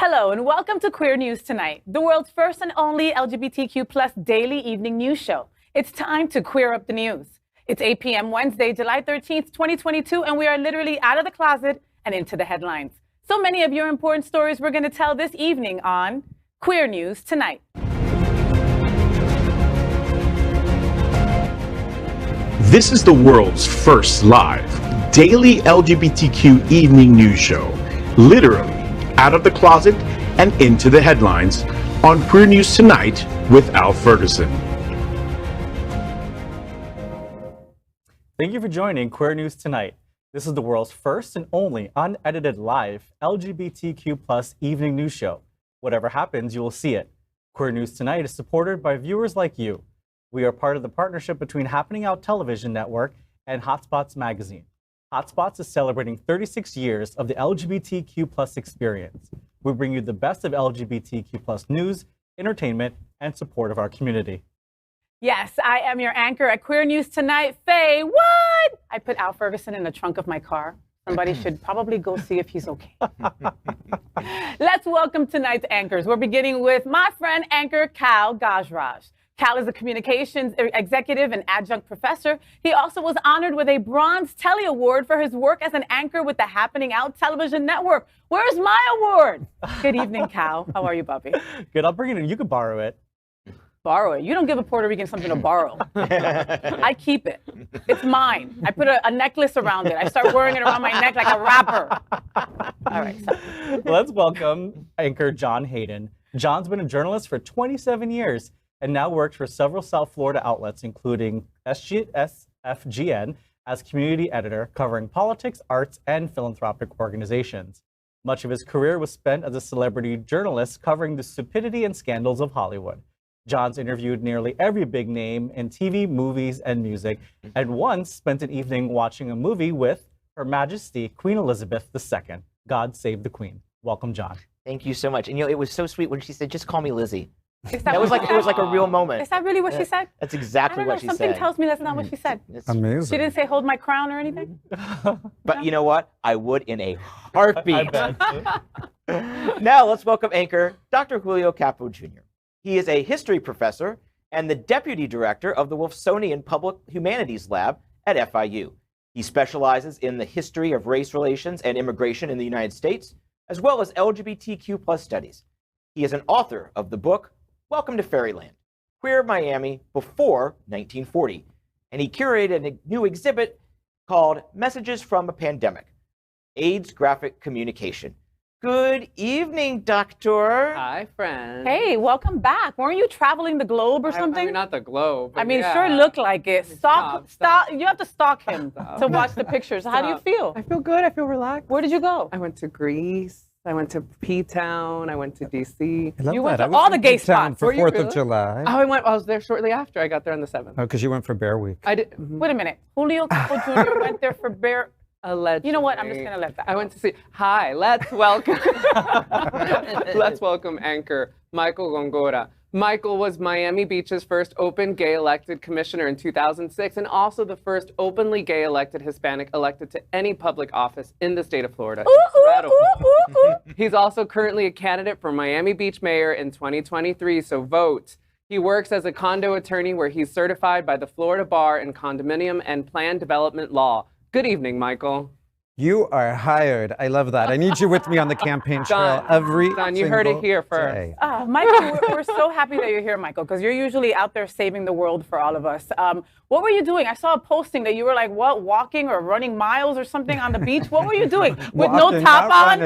Hello and welcome to Queer News Tonight, the world's first and only LGBTQ plus daily evening news show. It's time to queer up the news. It's 8 p.m. Wednesday, July 13th, 2022, and we are literally out of the closet and into the headlines. So many of your important stories we're going to tell this evening on Queer News Tonight. This is the world's first live daily LGBTQ evening news show, literally out of the closet and into the headlines on Queer News Tonight with Al Ferguson. Thank you for joining Queer News Tonight. This is the world's first and only unedited live LGBTQ plus evening news show. Whatever happens, you will see it. Queer News Tonight is supported by viewers like you. We are part of the partnership between Happening Out Television Network and Hotspots Magazine. Hotspots is celebrating 36 years of the LGBTQ plus experience. We bring you the best of LGBTQ plus news, entertainment, and support of our community. Yes, I am your anchor at Queer News Tonight, FayWhat. I put Al Ferguson in the trunk of my car. Somebody should probably go see if he's okay. Let's welcome tonight's anchors. We're beginning with my friend anchor Kal Gajraj. Kal is a communications executive and adjunct professor. He also was honored with a Bronze Telly Award for his work as an anchor with the Happening Out Television Network. Where's my award? Good evening, Kal. How are you, Bubby? Good, I'll bring it in. You can borrow it. Borrow it. You don't give a Puerto Rican something to borrow. I keep it. It's mine. I put a necklace around it. I start wearing it around my neck like a rapper. All right. So. Let's welcome anchor John Hayden. John's been a journalist for 27 years and now works for several South Florida outlets, including SFGN, as community editor, covering politics, arts, and philanthropic organizations. Much of his career was spent as a celebrity journalist covering the stupidity and scandals of Hollywood. John's interviewed nearly every big name in TV, movies, and music, and once spent an evening watching a movie with Her Majesty Queen Elizabeth II. God save the Queen. Welcome, John. Thank you so much. And you know, it was so sweet when she said, "Just call me Lizzie." It was like a real moment. Is that really what she said? That's exactly what she said. Something tells me that's not what she said. Amazing. She didn't say hold my crown or anything? But you know what? I would in a heartbeat. I Now let's welcome anchor Dr. Julio Capo Jr. He is a history professor and the deputy director of the Wolfsonian Public Humanities Lab at FIU. He specializes in the history of race relations and immigration in the United States, as well as LGBTQ plus studies. He is an author of the book, Welcome to Fairyland, Queer Miami Before 1940. And he curated a new exhibit called Messages from a Pandemic, AIDS Graphic Communication. Good evening, Doctor. Hi, friend. Hey, welcome back. Weren't you traveling the globe or something? I mean, not the globe. But I mean, yeah. it sure looked like it. Stop. You have to stalk him to watch the pictures. How do you feel? I feel good. I feel relaxed. Where did you go? I went to Greece. I went to P-Town. I went to D.C. I love You went that. to I was all in the gay Town spots. for Were you 4th really? of July. Oh, I was there shortly after. I got there on the 7th. Oh, because you went for Bear Week. I did. Wait a minute. Julio Capo Jr. went there for bear. Allegedly. You know what? I'm just going to let that I go. went to see. Hi, let's welcome. Let's welcome anchor Michael Gongora. Michael was Miami Beach's first open gay elected commissioner in 2006 and also the first openly gay elected Hispanic elected to any public office in the state of Florida. Incredible. He's also currently a candidate for Miami Beach mayor in 2023, so vote. He works as a condo attorney where he's certified by the Florida Bar in condominium and planned development law. Good evening, Michael. You are hired. I love that. I need you with me on the campaign trail every Done. You heard it single here first. day. Michael, we're so happy that you're here, Michael, because you're usually out there saving the world for all of us. What were you doing? I saw a posting that you were like, what, walking or running miles or something on the beach? What were you doing? With no Walking, top not on?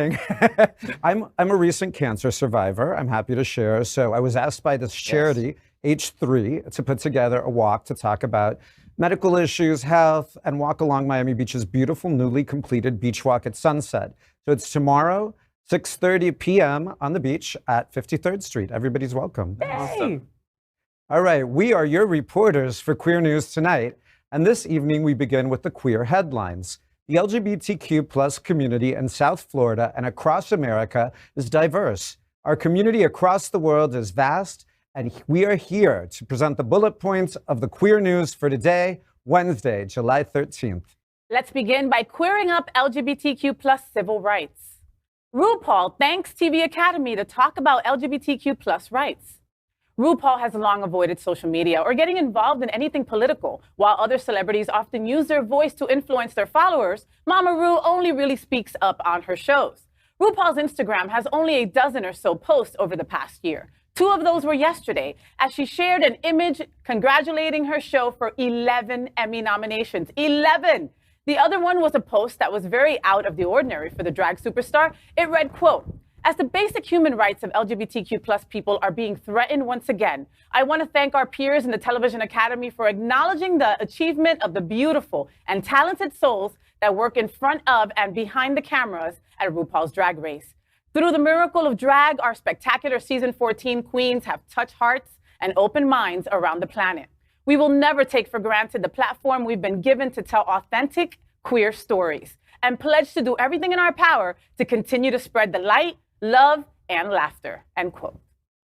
running. I'm a recent cancer survivor. I'm happy to share. So I was asked by this charity, H3, to put together a walk to talk about medical issues, health, and walk along Miami Beach's beautiful newly completed beach walk at sunset. So it's tomorrow, 6:30 p.m. on the beach at 53rd Street. Everybody's welcome. Hey. All right, we are your reporters for Queer News Tonight. And this evening we begin with the queer headlines. The LGBTQ plus community in South Florida and across America is diverse. Our community across the world is vast, and we are here to present the bullet points of the queer news for today, Wednesday, July 13th. Let's begin by queering up LGBTQ plus civil rights. RuPaul thanks TV Academy to talk about LGBTQ plus rights. RuPaul has long avoided social media or getting involved in anything political. While other celebrities often use their voice to influence their followers, Mama Ru only really speaks up on her shows. RuPaul's Instagram has only a dozen or so posts over the past year. 2 of those were yesterday, as she shared an image congratulating her show for 11 Emmy nominations. 11! The other one was a post that was very out of the ordinary for the drag superstar. It read, quote, "As the basic human rights of LGBTQ plus people are being threatened once again, I want to thank our peers in the Television Academy for acknowledging the achievement of the beautiful and talented souls that work in front of and behind the cameras at RuPaul's Drag Race. Through the miracle of drag, our spectacular season 14 queens have touched hearts and opened minds around the planet. We will never take for granted the platform we've been given to tell authentic queer stories and pledge to do everything in our power to continue to spread the light, love, and laughter," end quote.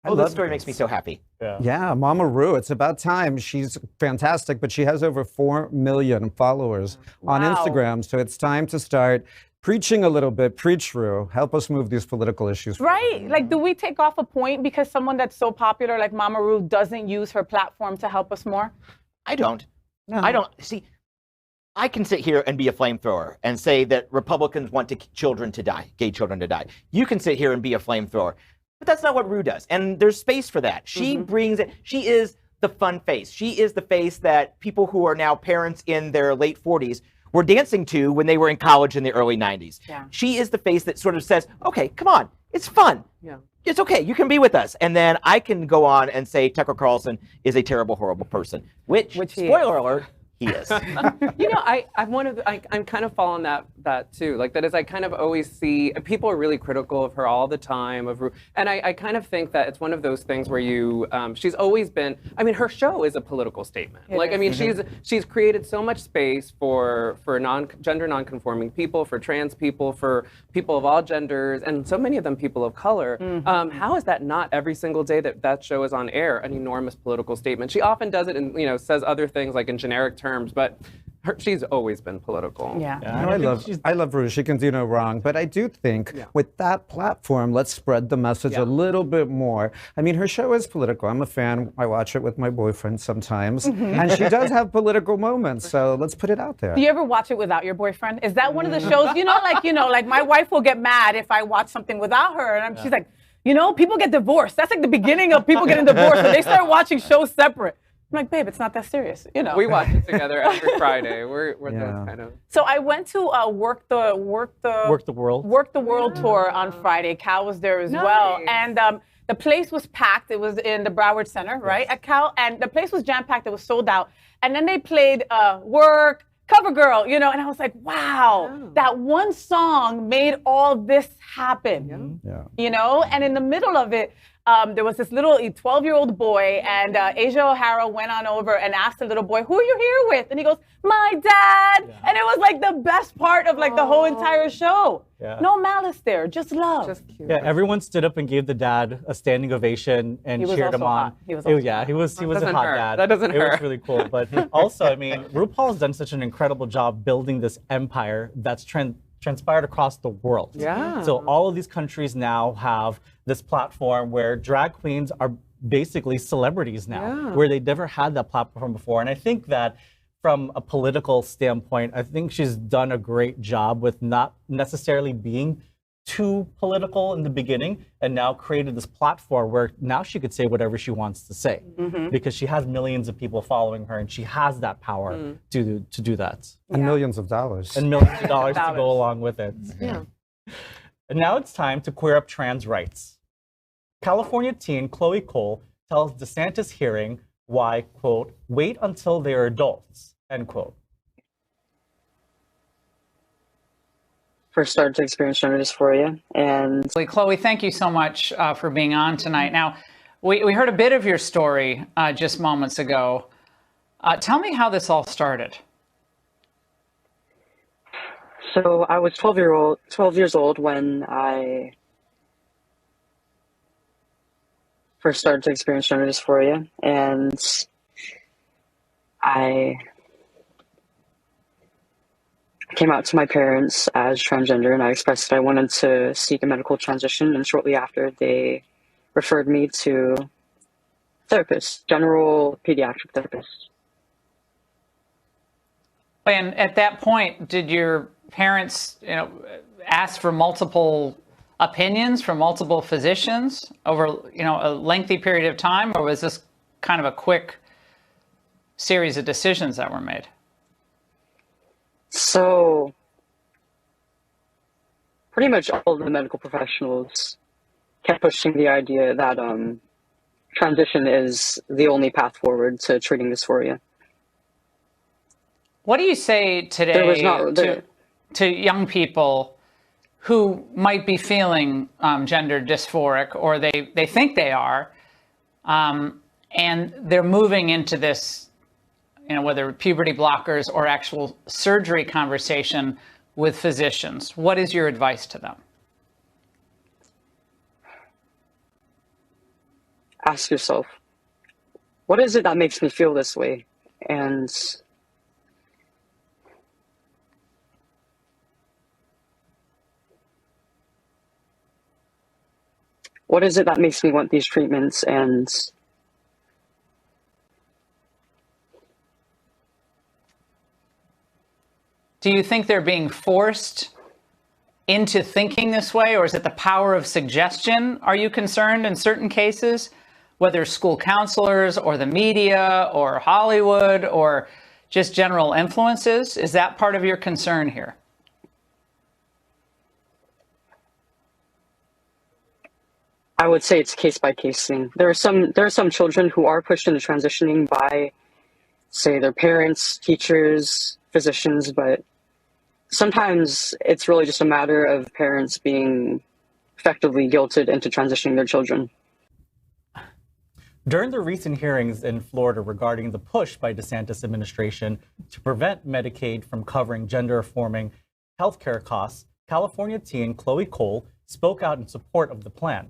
Oh, that story makes me so happy. Yeah, Mama Ru, it's about time. She's fantastic, but she has over 4 million followers on Instagram. So it's time to start preaching a little bit. Preach, Ru. Help us move these political issues forward. Right. Like, do we take off a point because someone that's so popular like Mama Ru doesn't use her platform to help us more? I don't. No. I don't. See, I can sit here and be a flamethrower and say that Republicans want children to die, gay children to die. You can sit here and be a flamethrower. But that's not what Ru does. And there's space for that. She brings it. She is the fun face. She is the face that people who are now parents in their late 40s were dancing to when they were in college in the early 90s. Yeah. She is the face that sort of says, okay, come on, it's fun. Yeah. It's okay, you can be with us. And then I can go on and say Tucker Carlson is a terrible, horrible person, which spoiler alert, he is. You know, I'm kind of following that too. Like, that is, I kind of always see people are really critical of her all the time, and I kind of think that it's one of those things where she's always been. I mean, her show is a political statement. I mean, she's created so much space for gender non-conforming people, for trans people, for people of all genders, and so many of them people of color. How is that not every single day that show is on air an enormous political statement? She often does it and says other things like in generic terms. But she's always been political. Yeah. I love Ru. She can do no wrong. But I do think with that platform, let's spread the message a little bit more. I mean, her show is political. I'm a fan. I watch it with my boyfriend sometimes. And she does have political moments. So let's put it out there. Do you ever watch it without your boyfriend? Is that one of the shows, like my wife will get mad if I watch something without her. And she's like, people get divorced. That's like the beginning of people getting divorced. When they start watching shows separate. I'm like, babe, it's not that serious, We watch it together every Friday. We're those kind of. So I went to Work the World tour on Friday. Cal was there as well, and the place was packed. It was in the Broward Center, right, at Cal, and the place was jam packed. It was sold out, and then they played Work, CoverGirl, and I was like, wow, that one song made all this happen, and in the middle of it. There was this little 12-year-old boy, and Asia O'Hara went on over and asked the little boy, "Who are you here with?" And he goes, "My dad." Yeah. And it was like the best part of like the whole entire show. Yeah. No malice there, just love. Just cute. Yeah, everyone stood up and gave the dad a standing ovation and cheered him on. He was a hot dad. That doesn't hurt. It was really cool. But also, I mean, RuPaul's done such an incredible job building this empire that's transpired across the world. Yeah. So all of these countries now have this platform where drag queens are basically celebrities now, where they never had that platform before. And I think that from a political standpoint, I think she's done a great job with not necessarily being too political in the beginning, and now created this platform where now she could say whatever she wants to say, because she has millions of people following her, and she has that power to do that. And millions of dollars. And millions of dollars to go along with it. Yeah. And now it's time to queer up trans rights. California teen Chloe Cole tells DeSantis hearing why, quote, "wait until they're adults," end quote. First started to experience gender dysphoria. And Chloe, thank you so much for being on tonight. Now, we heard a bit of your story just moments ago. Tell me how this all started. So I was 12 years old when I first started to experience gender dysphoria, and I came out to my parents as transgender, and I expressed that I wanted to seek a medical transition. And shortly after, they referred me to therapist, general pediatric therapist. And at that point, did your parents, ask for multiple opinions from multiple physicians over, a lengthy period of time, or was this kind of a quick series of decisions that were made? So, pretty much all the medical professionals kept pushing the idea that transition is the only path forward to treating dysphoria. What do you say today to young people who might be feeling gender dysphoric, or they think they are, and they're moving into this, whether puberty blockers or actual surgery conversation with physicians? What is your advice to them? Ask yourself, what is it that makes me feel this way? And what is it that makes me want these treatments? And do you think they're being forced into thinking this way, or is it the power of suggestion? Are you concerned in certain cases, whether school counselors or the media or Hollywood or just general influences? Is that part of your concern here? I would say it's a case-by-case thing. There are some children who are pushed into transitioning by, say, their parents, teachers, physicians, but sometimes it's really just a matter of parents being effectively guilted into transitioning their children. During the recent hearings in Florida regarding the push by DeSantis administration to prevent Medicaid from covering gender-affirming healthcare costs, California teen Chloe Cole spoke out in support of the plan.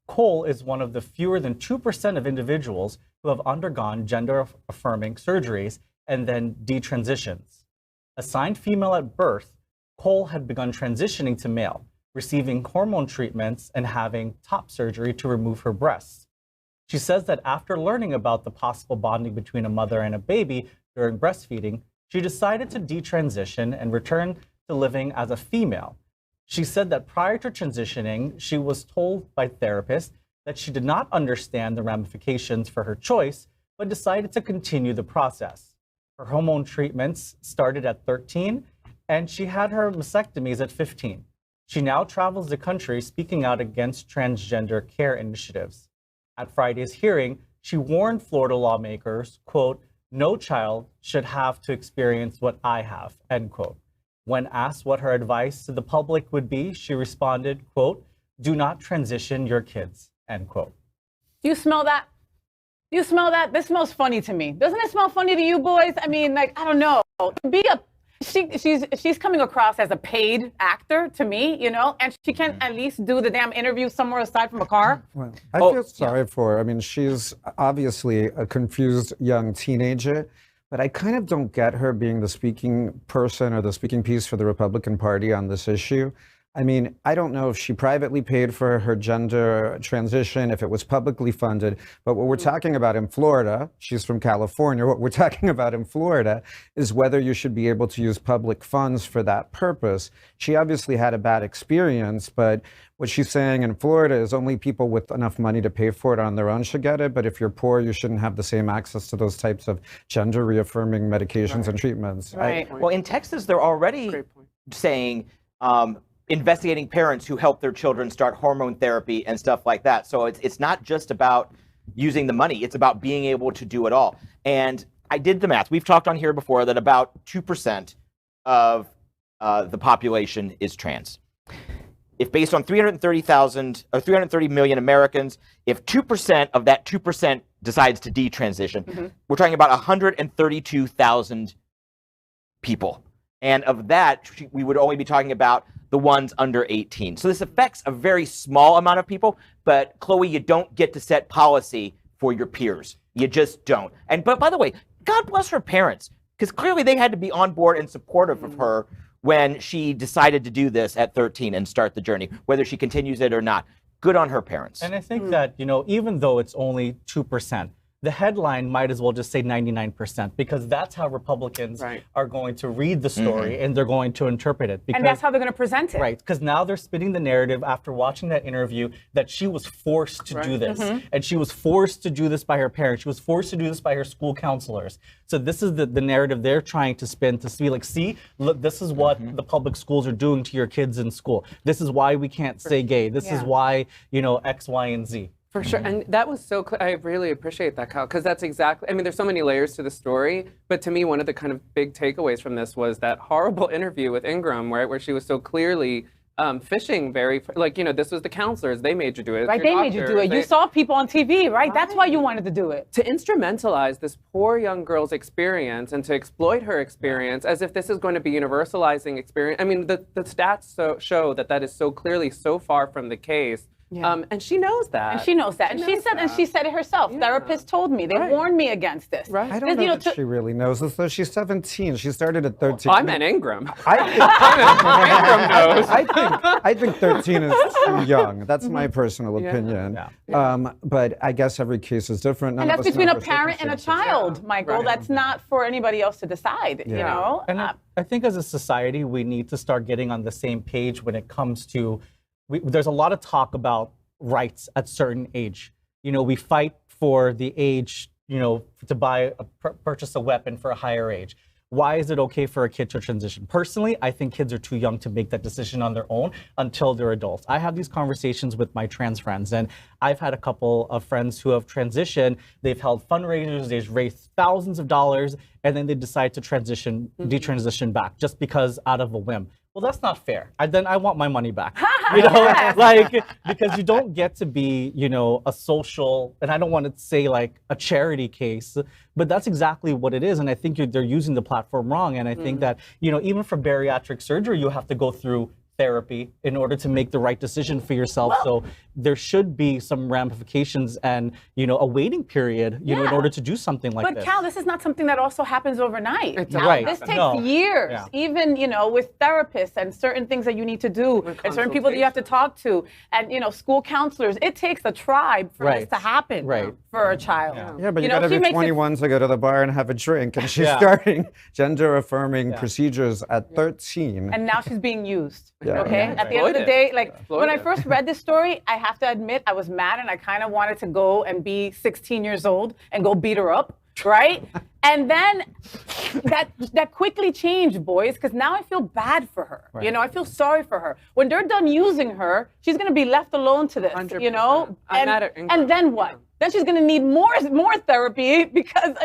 Cole is one of the fewer than 2% of individuals who have undergone gender-affirming surgeries and then detransitions. Assigned female at birth, Cole had begun transitioning to male, receiving hormone treatments and having top surgery to remove her breasts. She says that after learning about the possible bonding between a mother and a baby during breastfeeding, she decided to detransition and return to living as a female. She said that prior to transitioning, she was told by therapists that she did not understand the ramifications for her choice, but decided to continue the process. Her hormone treatments started at 13, and she had her mastectomies at 15. She now travels the country speaking out against transgender care initiatives. At Friday's hearing, she warned Florida lawmakers, quote, "No child should have to experience what I have," end quote. When asked what her advice to the public would be, she responded, quote, "Do not transition your kids," end quote. You smell that? You smell that? This smells funny to me. Doesn't it smell funny to you boys? I mean, like, I don't know. She's coming across as a paid actor to me, and she can't at least do the damn interview somewhere aside from a car. Well, I feel sorry for her. I mean, she's obviously a confused young teenager, but I kind of don't get her being the speaking person or the speaking piece for the Republican Party on this issue. I mean, I don't know if she privately paid for her gender transition, if it was publicly funded, but what we're talking about in Florida, she's from California, what we're talking about in Florida is whether you should be able to use public funds for that purpose. She obviously had a bad experience, but what she's saying in Florida is only people with enough money to pay for it on their own should get it, but if you're poor, you shouldn't have the same access to those types of gender reaffirming medications and treatments. Right. Well, in Texas, they're already saying, investigating parents who help their children start hormone therapy and stuff like that. So it's not just about using the money, it's about being able to do it all. And I did the math. We've talked on here before that about 2% of the population is trans. If based on 330,000 or 330 million Americans, if 2% of that 2% decides to detransition, we're talking about 132,000 people. And of that, we would only be talking about the ones under 18. So this affects a very small amount of people, but Chloe, you don't get to set policy for your peers. You just don't. But by the way, God bless her parents, because clearly they had to be on board and supportive of her when she decided to do this at 13 and start the journey, whether she continues it or not. Good on her parents. And I think that, even though it's only 2%, the headline might as well just say 99%, because that's how Republicans are going to read the story and they're going to interpret it. And that's how they're going to present it. Right, because now they're spinning the narrative after watching that interview that she was forced to do this. And she was forced to do this by her parents. She was forced to do this by her school counselors. So this is the narrative they're trying to spin to be like, see, look, this is what the public schools are doing to your kids in school. This is why we can't say gay. This is why, X, Y, and Z. For sure, and that was so clear. I really appreciate that, Kyle, because that's exactly, there's so many layers to the story, but to me, one of the kind of big takeaways from this was that horrible interview with Ingram, where she was so clearly fishing this was the counselors, they made you do it. Right, they made you do it. You saw people on TV, right? That's why you wanted to do it. To instrumentalize this poor young girl's experience and to exploit her experience as if this is going to be universalizing experience. The stats show that is so clearly so far from the case. Yeah. And she knows that. And she knows that. And she said it herself. Yeah. Therapists told me. They warned me against this. Right. I don't know that she really knows this, though. She's 17. She started at 13. I meant Ingram. Ingram knows. I think 13 is too young. That's my personal opinion. Yeah. But I guess every case is different. And that's between a parent and a child, Michael. Right. That's not for anybody else to decide, And I think as a society, we need to start getting on the same page when it comes to there's a lot of talk about rights at certain age. We fight for the age, to purchase a weapon for a higher age. Why is it okay for a kid to transition? Personally, I think kids are too young to make that decision on their own until they're adults. I have these conversations with my trans friends, and I've had a couple of friends who have transitioned. They've held fundraisers, they've raised thousands of dollars, and then they decide to detransition back just because out of a whim. Well, that's not fair. Then I want my money back. Because you don't get to be, a social, and I don't want to say like a charity case, but that's exactly what it is. And I think they're using the platform wrong. And I think that, even for bariatric surgery, you have to go through therapy in order to make the right decision for yourself. So there should be some ramifications and, a waiting period, in order to do something like this. But Cal, this is not something that also happens overnight. Right. This takes years, even, with therapists and certain things that you need to do and certain people that you have to talk to and, school counselors. It takes a tribe for this to happen for a child. Yeah, but you got to be 21 to go to the bar and have a drink. And she's starting gender-affirming procedures at 13. And now she's being used. Okay. At the end of the day, when I first read this story, I have to admit I was mad and I kind of wanted to go and be 16 years old and go beat her up, right? And then that quickly changed, boys, because now I feel bad for her. Right. I feel sorry for her. When they're done using her, she's going to be left alone to this, 100%. And then what? Then she's going to need more therapy because,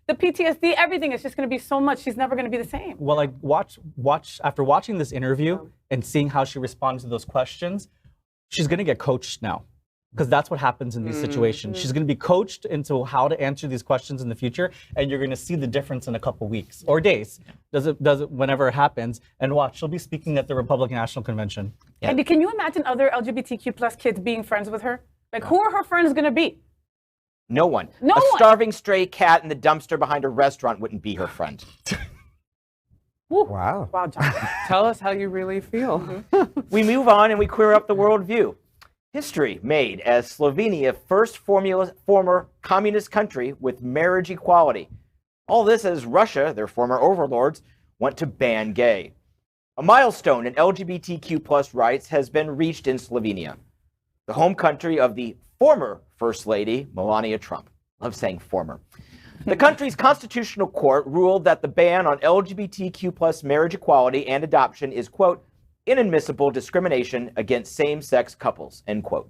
the PTSD, everything is just going to be so much. She's never going to be the same. Well, watch after watching this interview and seeing how she responded to those questions, she's going to get coached now. Because that's what happens in these situations. She's going to be coached into how to answer these questions in the future, and you're going to see the difference in a couple weeks or days. Does it whenever it happens? And watch, she'll be speaking at the Republican National Convention. Yeah. And can you imagine other LGBTQ plus kids being friends with her? Who are her friends going to be? No one. A starving stray cat in the dumpster behind a restaurant wouldn't be her friend. Wow. Wow, John. Tell us how you really feel. We move on and we queer up the worldview. History made as Slovenia first former communist country with marriage equality. All this as Russia, their former overlords, want to ban gay. A milestone in LGBTQ plus rights has been reached in Slovenia, the home country of the former First Lady, Melania Trump. Love saying former. The country's constitutional court ruled that the ban on LGBTQ plus marriage equality and adoption is, quote, inadmissible discrimination against same-sex couples, end quote.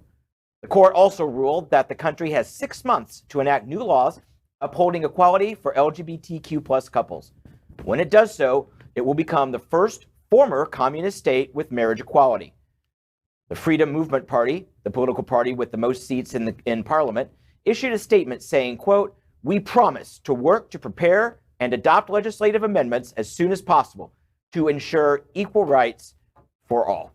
The court also ruled that the country has 6 months to enact new laws upholding equality for LGBTQ plus couples. When it does so, it will become the first former communist state with marriage equality. The Freedom Movement Party, the political party with the most seats in parliament, issued a statement saying, quote, we promise to work to prepare and adopt legislative amendments as soon as possible to ensure equal rights for all.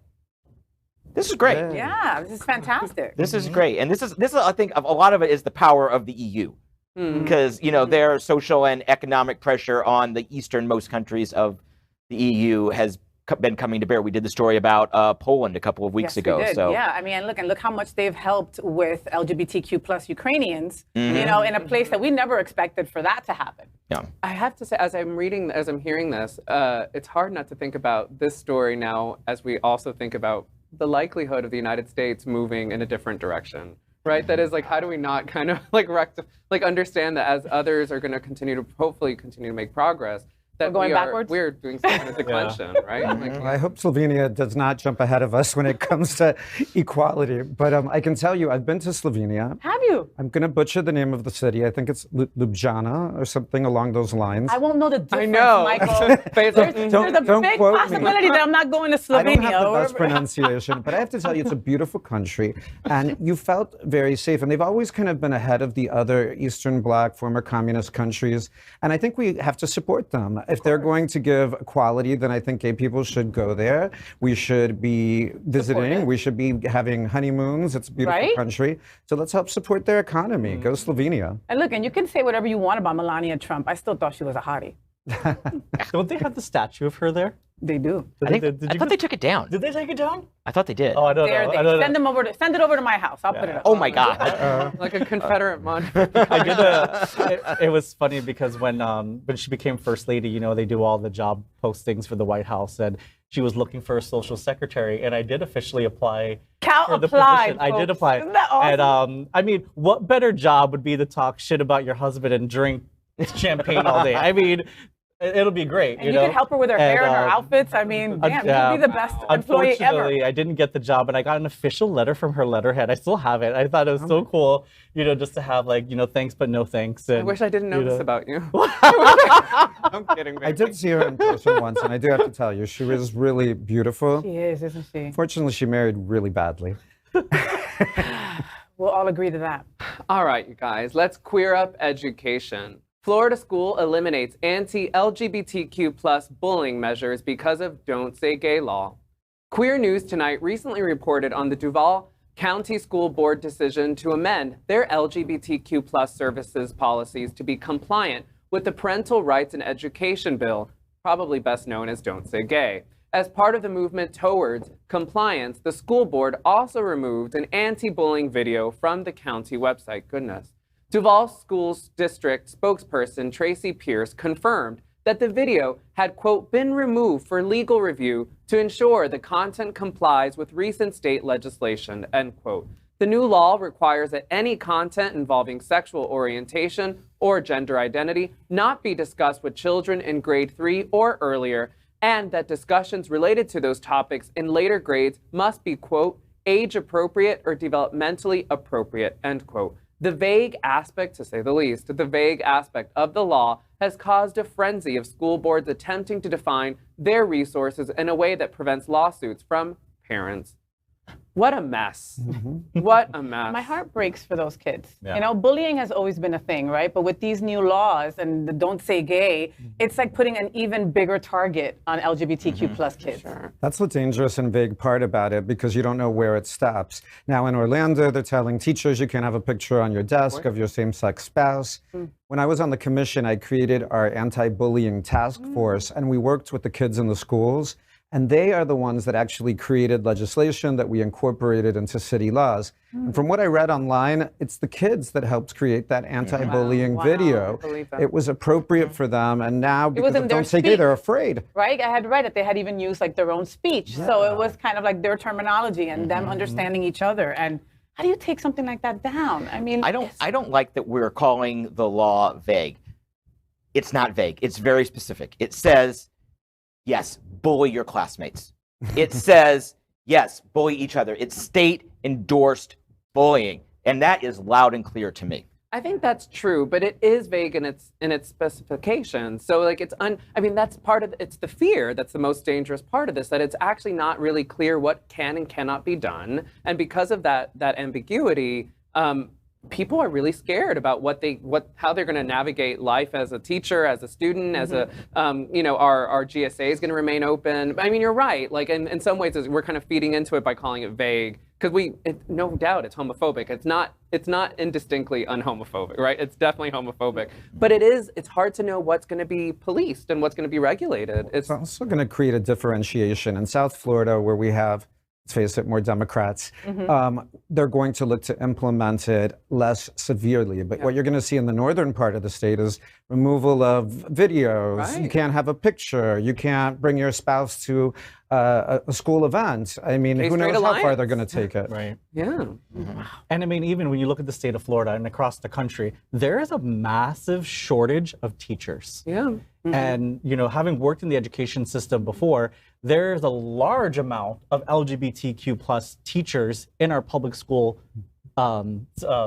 This is great. Yeah, this is fantastic. This is great. And this is I think a lot of it is the power of the EU. Because, their social and economic pressure on the easternmost countries of the EU has been coming to bear. We did the story about Poland a couple of weeks ago. We did. So yeah, I mean, look how much they've helped with LGBTQ plus Ukrainians, you know, in a place that we never expected for that to happen. Yeah. I have to say, as I'm hearing this, it's hard not to think about this story now as we also think about the likelihood of the United States moving in a different direction, right? That is, like, how do we not kind of like understand that as others are going to hopefully continue to make progress, that we're going backwards? We're doing some kind of declension, right? Like, I hope Slovenia does not jump ahead of us when it comes to equality. But I can tell you, I've been to Slovenia. Have you? I'm going to butcher the name of the city. I think it's Ljubljana or something along those lines. I won't know the difference, I know. Michael. There's a big possibility that I'm not going to Slovenia. I don't have the best pronunciation, but I have to tell you, it's a beautiful country. And you felt very safe. And they've always kind of been ahead of the other Eastern Bloc, former communist countries. And I think we have to support them. If they're going to give equality, then I think gay people should go there. We should be visiting. We should be having honeymoons. It's a beautiful country. So let's help support their economy. Go Slovenia. And look, and you can say whatever you want about Melania Trump. I still thought she was a hottie. Don't they have the statue of her there? They do. I thought they took it down. Did they take it down? I thought they did. Oh, I don't know. Send it over to my house. I'll put it up. Oh my God. like a Confederate monument. It was funny because when she became first lady, you know, they do all the job postings for the White House, and she was looking for a social secretary, and I did officially apply for the position. I did apply. Isn't that awesome? And I mean, what better job would be to talk shit about your husband and drink champagne all day? I mean, it'll be great. And you could help her with her hair and her outfits. I mean, damn, you'd be the best employee ever. Unfortunately, I didn't get the job, and I got an official letter from her letterhead. I still have it. I thought it was so cool, you know, just to have, like, you know, thanks but no thanks. And, I wish I didn't know this about you. I'm kidding, baby. I did see her in person once, and I do have to tell you, she was really beautiful. She is, isn't she? Fortunately, she married really badly. We'll all agree to that. All right, you guys, let's queer up education. Florida school eliminates anti-LGBTQ plus bullying measures because of Don't Say Gay law. Queer News Tonight recently reported on the Duval County School Board decision to amend their LGBTQ plus services policies to be compliant with the Parental Rights and Education Bill, probably best known as Don't Say Gay. As part of the movement towards compliance, the school board also removed an anti-bullying video from the county website. Goodness. Duval Schools District spokesperson Tracy Pierce confirmed that the video had, quote, been removed for legal review to ensure the content complies with recent state legislation, end quote. The new law requires that any content involving sexual orientation or gender identity not be discussed with children in grade 3 or earlier, and that discussions related to those topics in later grades must be, quote, age appropriate or developmentally appropriate, end quote. The vague aspect, to say the least, the vague aspect of the law has caused a frenzy of school boards attempting to define their resources in a way that prevents lawsuits from parents. What a mess. What a mess. My heart breaks for those kids. Yeah. You know, bullying has always been a thing, right? But with these new laws and the Don't Say Gay, it's like putting an even bigger target on LGBTQ plus kids. Sure. That's the dangerous and vague part about it, because you don't know where it stops. Now in Orlando, they're telling teachers you can't have a picture on your desk of your same-sex spouse. When I was on the commission, I created our anti-bullying task force, and we worked with the kids in the schools. And they are the ones that actually created legislation that we incorporated into city laws. And from what I read online, it's the kids that helped create that anti-bullying video. It was appropriate for them, and now because of Don't Say Gay, they're afraid. Right? I had read it. They had even used like their own speech. So it was kind of like their terminology and them understanding each other. And how do you take something like that down? I mean, I don't like that we're calling the law vague. It's not vague. It's very specific. It says, yes, bully your classmates. It says, yes, bully each other. It's state-endorsed bullying, and that is loud and clear to me. I think that's true, but it is vague in its specifications. So like I mean, that's part of it's the fear that's the most dangerous part of this, that it's actually not really clear what can and cannot be done, and because of that ambiguity, people are really scared about how they're going to navigate life as a teacher, as a student, as a you know, our GSA is going to remain open. I mean, you're right. Like in some ways, we're kind of feeding into it by calling it vague. because no doubt it's homophobic. It's not indistinctly unhomophobic, right? It's definitely homophobic. But it's hard to know what's going to be policed and what's going to be regulated. It's also going to create a differentiation. In South Florida, where we have, let's face it, more Democrats, they're going to look to implement it less severely. But what you're going to see in the northern part of the state is removal of videos. Right. You can't have a picture. You can't bring your spouse to a school event. I mean, who knows how far they're going to take it. Right. Yeah. And I mean, even when you look at the state of Florida and across the country, there is a massive shortage of teachers. Yeah. And, you know, having worked in the education system before, there's a large amount of LGBTQ plus teachers in our public school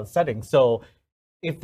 setting. So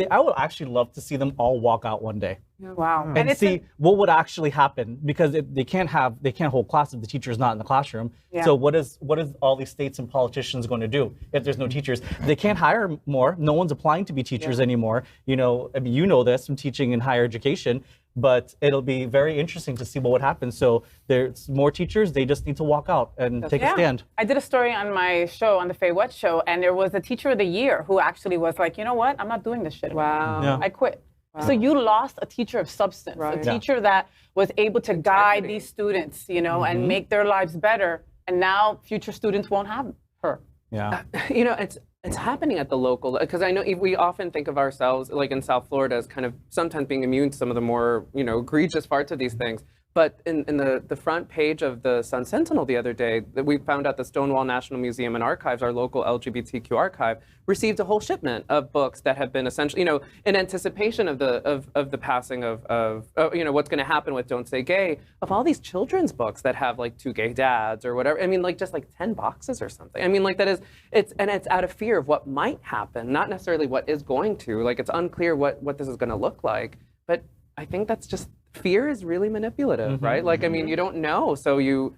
I would actually love to see them all walk out one day. Yeah. Wow. And see what would actually happen, because they can't hold class if the teacher is not in the classroom. Yeah. So what is all these states and politicians going to do if there's no teachers? They can't hire more. No one's applying to be teachers anymore. You know, I mean, you know this from teaching in higher education, but it'll be very interesting to see what would happen. So there's more teachers. They just need to walk out and take a stand. I did a story on my show, on the FayWhat show, and there was a teacher of the year who actually was like, you know what? I'm not doing this shit. Wow. Yeah. I quit. Wow. So you lost a teacher of substance, a teacher that was able to guide these students, you know, and make their lives better. And now future students won't have her. Yeah. You know, it's happening at the local, because I know we often think of ourselves, like in South Florida, as kind of sometimes being immune to some of the more, you know, egregious parts of these things. But in the front page of the Sun Sentinel the other day, that we found out the Stonewall National Museum and Archives, our local LGBTQ archive, received a whole shipment of books that have been essentially, you know, in anticipation of the passing of you know, what's going to happen with Don't Say Gay, of all these children's books that have like 2 gay dads or whatever. I mean, like just like 10 boxes or something. I mean, like it's out of fear of what might happen, not necessarily what is going to. Like it's unclear what this is going to look like. But I think that's just, fear is really manipulative, right? Like, I mean, you don't know, so you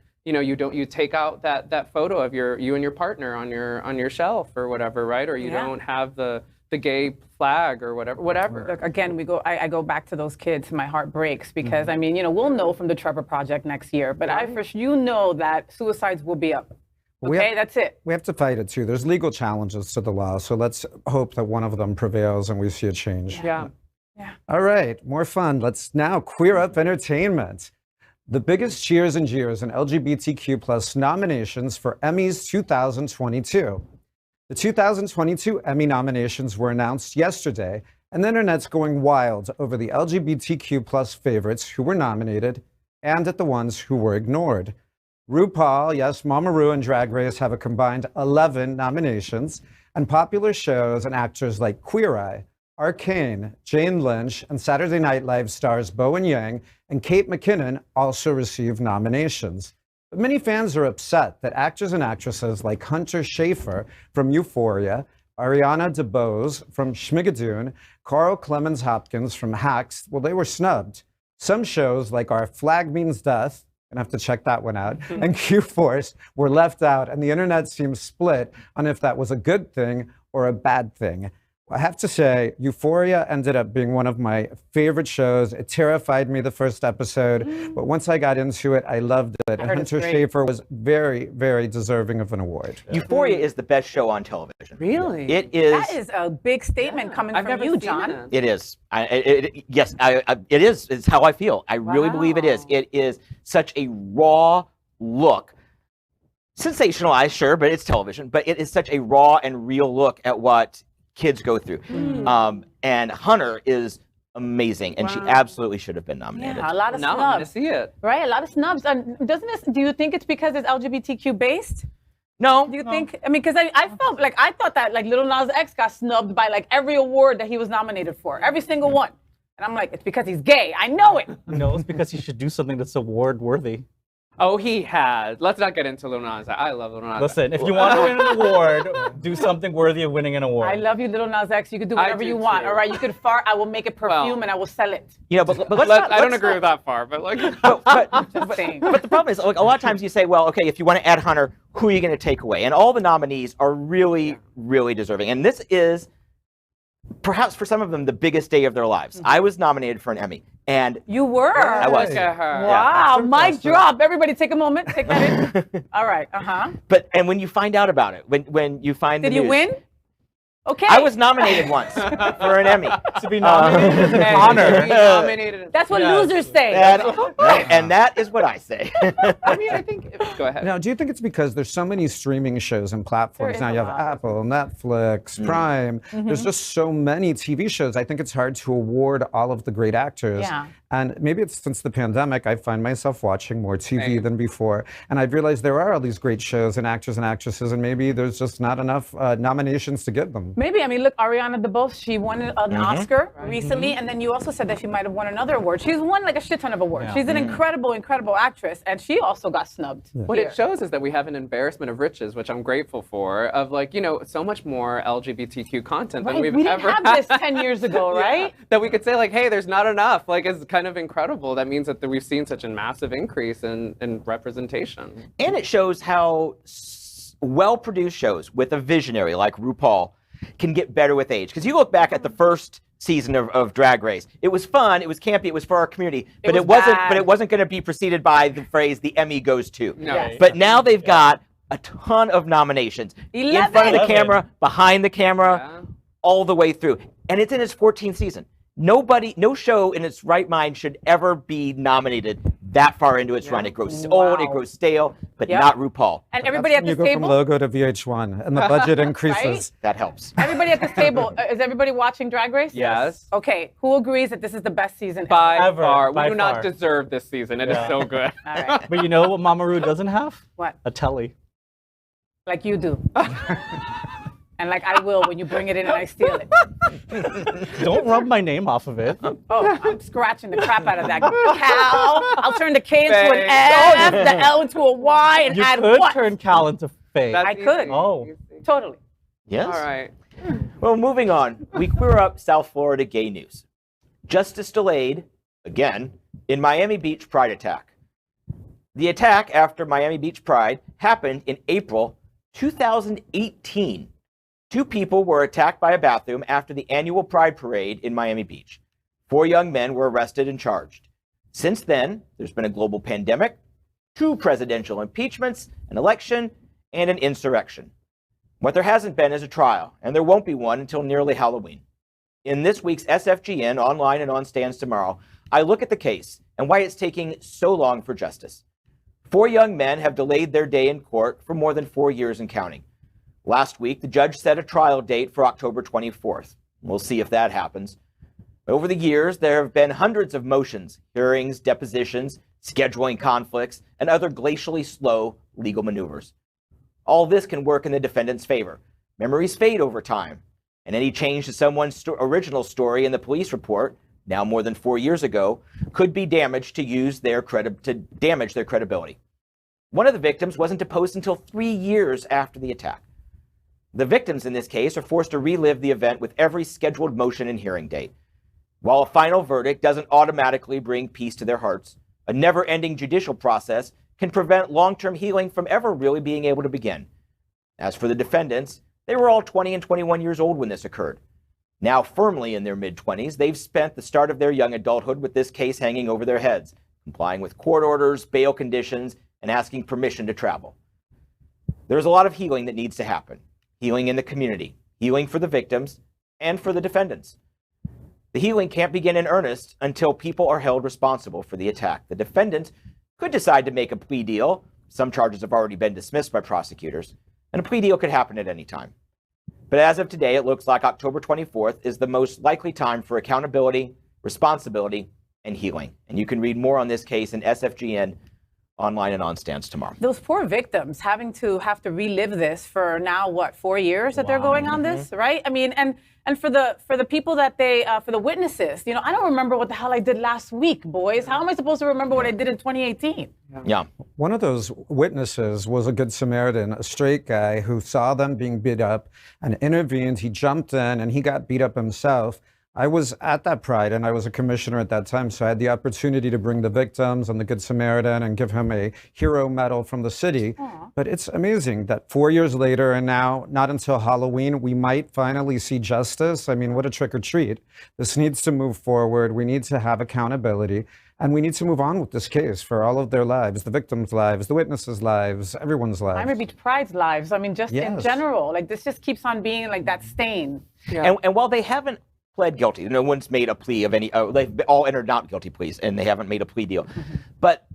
take out that photo of you and your partner on your shelf or whatever, right? Or you don't have the gay flag or whatever. Look, again, I go back to those kids. My heart breaks because I mean, you know, we'll know from the Trevor Project next year, but you know that suicides will be up. Okay, that's it. We have to fight it too. There's legal challenges to the law, so let's hope that one of them prevails and we see a change. Yeah. All right, more fun. Let's now queer up entertainment. The biggest cheers and jeers in LGBTQ plus nominations for Emmys 2022. The 2022 Emmy nominations were announced yesterday, and the internet's going wild over the LGBTQ plus favorites who were nominated and at the ones who were ignored. RuPaul, yes, Mama Ru and Drag Race have a combined 11 nominations, and popular shows and actors like Queer Eye, Arcane, Jane Lynch, and Saturday Night Live stars Bowen Yang and Kate McKinnon also received nominations. But many fans are upset that actors and actresses like Hunter Schafer from Euphoria, Ariana DeBose from Schmigadoon, Carl Clemens Hopkins from Hacks, well, they were snubbed. Some shows like Our Flag Means Death, gonna have to check that one out, and Q-Force were left out, and the internet seems split on if that was a good thing or a bad thing. I have to say, Euphoria ended up being one of my favorite shows. It terrified me the first episode, but once I got into it, I loved it. And Hunter Schafer was very, very deserving of an award. Yeah. Euphoria is the best show on television. Really? It is. That is a big statement coming from you, John. It is. Yes, it is. It's how I feel. I really believe it is. It is such a raw look. Sensationalized, sure, but it's television. But it is such a raw and real look at what kids go through. And Hunter is amazing, and she absolutely should have been nominated. Yeah, a lot of snubs. I'm gonna see it. Right, a lot of snubs. Do you think it's because it's LGBTQ based? No. Do you think? I mean, because I thought that like Lil Nas X got snubbed by like every award that he was nominated for, every single one. And I'm like, it's because he's gay. I know it. No, it's because he should do something that's award worthy. Oh, he has. Let's not get into Lil Nas. I love Lil Nas. Listen, if you want to win an award, do something worthy of winning an award. I love you, Lil Nas X. You can do whatever you want. All right, you could fart. I will make it perfume and I will sell it. You know, but I don't agree with that far, but like. but the problem is, like, a lot of times you say, well, okay, if you want to add Hunter, who are you going to take away? And all the nominees are really, really deserving. And this is perhaps for some of them, the biggest day of their lives. I was nominated for an Emmy. And you were? I was. Look at her. Wow, mic drop. Everybody take a moment. Take that in. All right, And when you find out about it, when you find the news. Did you win? Okay. I was nominated once for an Emmy. To be nominated is an honor. That's what losers say. And that is what I say. I mean, I think, go ahead. Now, do you think it's because there's so many streaming shows and platforms? Now you have Apple, Netflix, Prime. There's just so many TV shows. I think it's hard to award all of the great actors. Yeah. And maybe it's since the pandemic, I find myself watching more TV than before. And I've realized there are all these great shows and actors and actresses, and maybe there's just not enough nominations to give them. Maybe. I mean, look, Ariana DeBose, she won an Oscar recently, and then you also said that she might have won another award. She's won like a shit ton of awards. Yeah. She's an incredible, incredible actress, and she also got snubbed. Yeah. What it shows is that we have an embarrassment of riches, which I'm grateful for, of like, you know, so much more LGBTQ content than we've ever had. We didn't have this 10 years ago, right? That we could say like, hey, there's not enough. Like, it's kind of incredible. That means that we've seen such a massive increase in representation. And it shows how well-produced shows with a visionary like RuPaul can get better with age. Because you look back at the first season of Drag Race, it was fun, it was campy, it was for our community, but it wasn't going to be preceded by the phrase "the Emmy goes to." No. Yes. But now they've got a ton of nominations 11. in front of the camera, behind the camera, all the way through, and it's in its 14th season. No show in its right mind should ever be nominated that far into its run. It grows old, it grows stale, but not RuPaul. And everybody at this table. You go from logo to VH1, and the budget increases. Right? That helps. Everybody at this table, is everybody watching Drag Race? Yes. Okay, who agrees that this is the best season by ever? Far. We do not deserve this season. It is so good. All right. But you know what Mama Ru doesn't have? What? A telly. Like you do. And like I will when you bring it in and I steal it. Don't rub my name off of it. Oh, I'm scratching the crap out of that. Cal. I'll turn the K into an F, the L into a Y, and add what? You could turn Cal into Faye. I could. Oh. Totally. Yes. All right. Well, moving on. We queer up South Florida gay news. Justice delayed, again, in Miami Beach Pride attack. The attack after Miami Beach Pride happened in April 2018. 2 people were attacked by a bathroom after the annual Pride Parade in Miami Beach. 4 young men were arrested and charged. Since then, there's been a global pandemic, 2 presidential impeachments, an election, and an insurrection. What there hasn't been is a trial, and there won't be one until nearly Halloween. In this week's SFGN, online and on stands tomorrow, I look at the case and why it's taking so long for justice. 4 young men have delayed their day in court for more than 4 years and counting. Last week, the judge set a trial date for October 24th. We'll see if that happens. Over the years, there have been hundreds of motions, hearings, depositions, scheduling conflicts, and other glacially slow legal maneuvers. All this can work in the defendant's favor. Memories fade over time, and any change to someone's original story in the police report, now more than 4 years ago, could be damaged to damage their credibility. One of the victims wasn't deposed until 3 years after the attack. The victims in this case are forced to relive the event with every scheduled motion and hearing date. While a final verdict doesn't automatically bring peace to their hearts, a never-ending judicial process can prevent long-term healing from ever really being able to begin. As for the defendants, they were all 20 and 21 years old when this occurred. Now firmly in their mid-20s, they've spent the start of their young adulthood with this case hanging over their heads, complying with court orders, bail conditions, and asking permission to travel. There's a lot of healing that needs to happen. Healing in the community, healing for the victims, and for the defendants. The healing can't begin in earnest until people are held responsible for the attack. The defendant could decide to make a plea deal. Some charges have already been dismissed by prosecutors, and a plea deal could happen at any time. But as of today, it looks like October 24th is the most likely time for accountability, responsibility, and healing. And you can read more on this case in SFGN online and on stands tomorrow. Those poor victims having to relive this for now, what, 4 years that they're going on this, right? I mean, and for the people that for the witnesses, you know, I don't remember what the hell I did last week, boys. How am I supposed to remember what I did in 2018? Yeah. One of those witnesses was a Good Samaritan, a straight guy who saw them being beat up and intervened. He jumped in and he got beat up himself. I was at that Pride, and I was a commissioner at that time, so I had the opportunity to bring the victims and the Good Samaritan and give him a hero medal from the city. Aww. But it's amazing that 4 years later, and now, not until Halloween, we might finally see justice. I mean, what a trick or treat. This needs to move forward. We need to have accountability. And we need to move on with this case for all of their lives, the victims' lives, the witnesses' lives, everyone's lives. Miami Beach Pride's lives. I mean, just in general, like this just keeps on being like that stain. Yeah. And while they haven't pled guilty, no one's made a plea of any, they've all entered not guilty pleas, and they haven't made a plea deal. But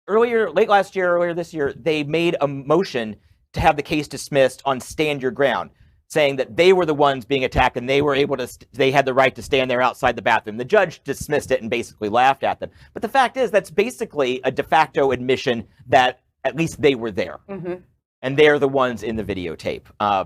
late last year, earlier this year, they made a motion to have the case dismissed on stand your ground, saying that they were the ones being attacked and they were able to, they had the right to stand there outside the bathroom. The judge dismissed it and basically laughed at them. But the fact is, that's basically a de facto admission that at least they were there. And they're the ones in the videotape,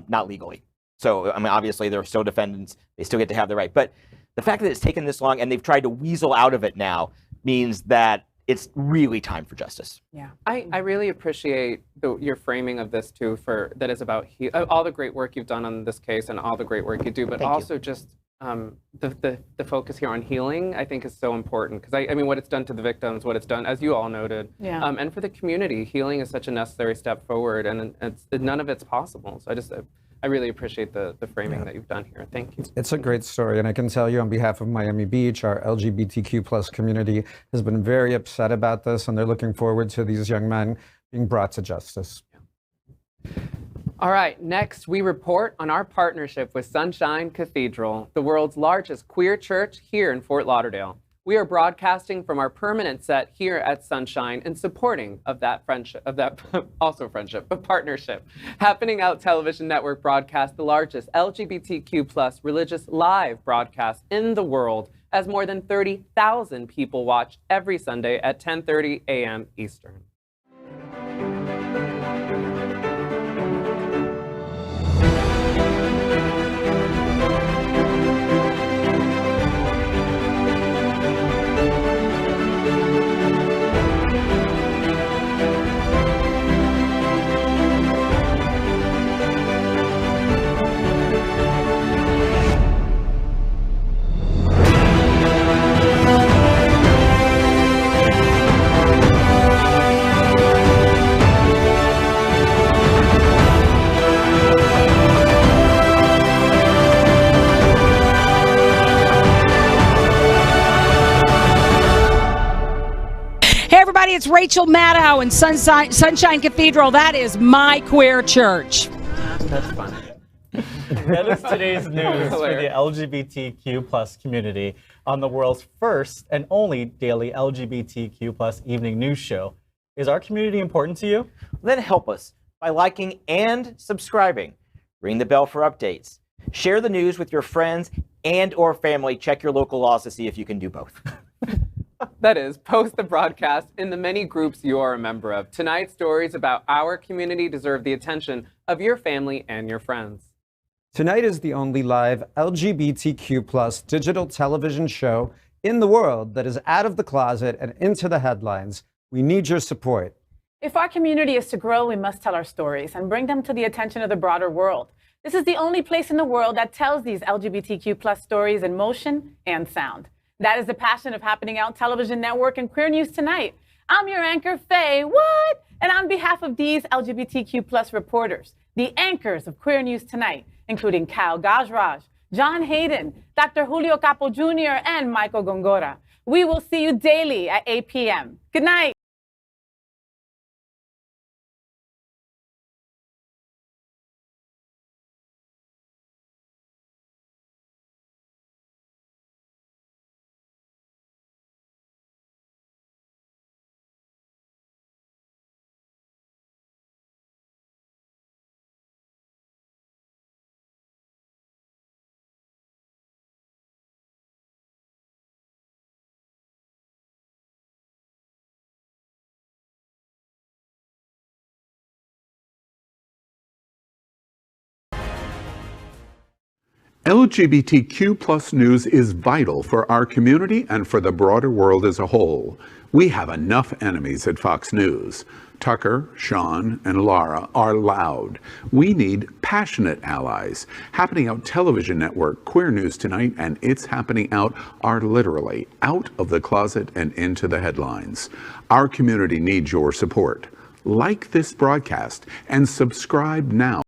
not legally. So, I mean, obviously they're still defendants. They still get to have the right. But the fact that it's taken this long and they've tried to weasel out of it now means that it's really time for justice. Yeah, I really appreciate your framing of this too. That is about all the great work you've done on this case and all the great work you do, but also just the focus here on healing. I think is so important because I mean what it's done to the victims, what it's done, as you all noted, and for the community. Healing is such a necessary step forward, and none of it's possible. So I really appreciate the framing that you've done here. Thank you. It's a great story, and I can tell you on behalf of Miami Beach, our LGBTQ plus community has been very upset about this, and they're looking forward to these young men being brought to justice. All right, next we report on our partnership with Sunshine Cathedral, the world's largest queer church here in Fort Lauderdale. We are broadcasting from our permanent set here at Sunshine and supporting of that friendship, but partnership. Happening Out Television Network broadcasts the largest LGBTQ plus religious live broadcast in the world, as more than 30,000 people watch every Sunday at 10:30 a.m. Eastern. It's Rachel Maddow and Sunshine Cathedral. That is my queer church. That's funny. That is today's news for the LGBTQ plus community on the world's first and only daily LGBTQ plus evening news show. Is our community important to you? Then help us by liking and subscribing. Ring the bell for updates. Share the news with your friends and or family. Check your local laws to see if you can do both. That is, post the broadcast in the many groups you are a member of. Tonight's stories about our community deserve the attention of your family and your friends. Tonight is the only live LGBTQ plus digital television show in the world that is out of the closet and into the headlines. We need your support. If our community is to grow, we must tell our stories and bring them to the attention of the broader world. This is the only place in the world that tells these LGBTQ plus stories in motion and sound. That is the passion of Happening Out Television Network and Queer News Tonight. I'm your anchor, FayWhat, and on behalf of these LGBTQ plus reporters, the anchors of Queer News Tonight, including Kal Gajraj, John Hayden, Dr. Julio Capo Jr., and Michael Gongora. We will see you daily at 8 p.m. Good night. LGBTQ plus news is vital for our community and for the broader world as a whole. We have enough enemies at Fox News. Tucker, Sean, and Laura are loud. We need passionate allies. Happening Out Television Network, Queer News Tonight, and It's Happening Out are literally out of the closet and into the headlines. Our community needs your support. Like this broadcast and subscribe now.